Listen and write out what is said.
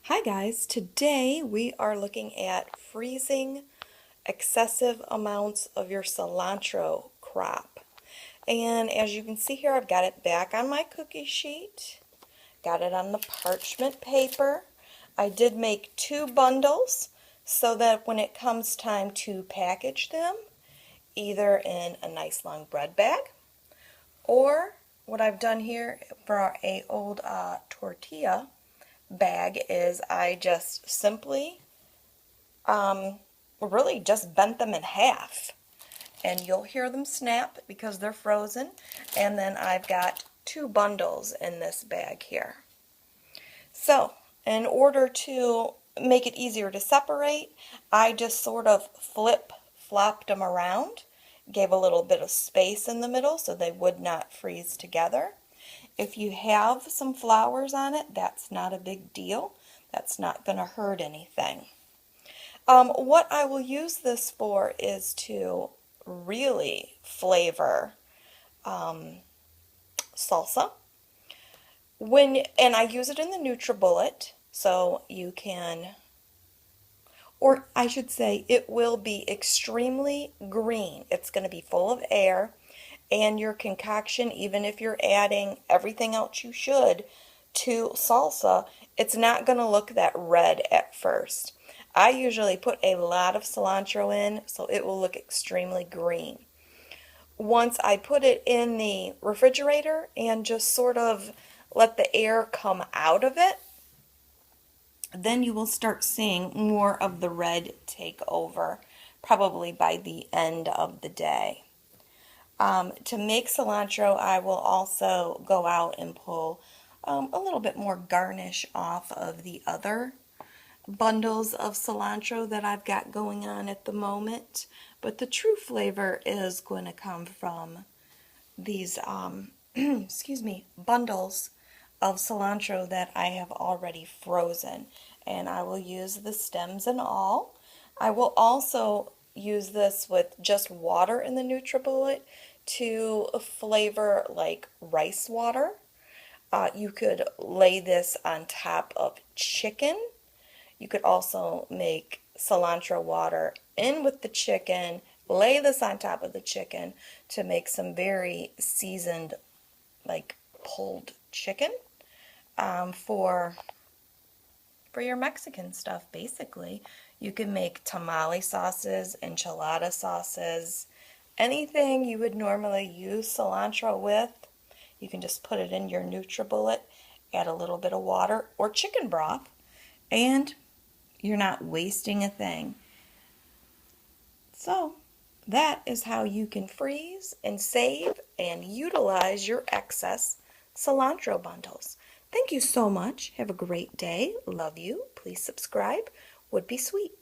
Hi guys, today we are looking at freezing excessive amounts of your cilantro crop. And as you can see here, I've got it back on my cookie sheet, got it on the parchment paper. I did make 2 bundles so that when it comes time to package them, either in a nice long bread bag, or what I've done here for a old tortilla bag is I just simply really just bent them in half, and you'll hear them snap because they're frozen. And then I've got 2 bundles in this bag here. So in order to make it easier to separate, I just sort of flopped them around, gave a little bit of space in the middle so they would not freeze together. If you have some flowers on it, that's not a big deal. That's not going to hurt anything. What I will use this for is to really flavor salsa. And I use it in the NutriBullet, so you can, or I should say, it will be extremely green. It's going to be full of air, and your concoction, even if you're adding everything else you should to salsa, it's not going to look that red at first. I usually put a lot of cilantro in, so it will look extremely green. Once I put it in the refrigerator and just sort of let the air come out of it, then you will start seeing more of the red take over, probably by the end of the day. To make cilantro, I will also go out and pull a little bit more garnish off of the other bundles of cilantro that I've got going on at the moment. But the true flavor is going to come from these excuse me, bundles of cilantro that I have already frozen. And I will use the stems and all. I will also use this with just water in the NutriBullet to flavor like rice water. You could lay this on top of chicken. You could also make cilantro water in with the chicken, lay this on top of the chicken to make some very seasoned, like pulled chicken for your Mexican stuff, basically. You can make tamale sauces, enchilada sauces, anything you would normally use cilantro with. You can just put it in your NutriBullet, add a little bit of water or chicken broth, and you're not wasting a thing. So that is how you can freeze and save and utilize your excess cilantro bundles. Thank you so much. Have a great day. Love you. Please subscribe. Would be sweet.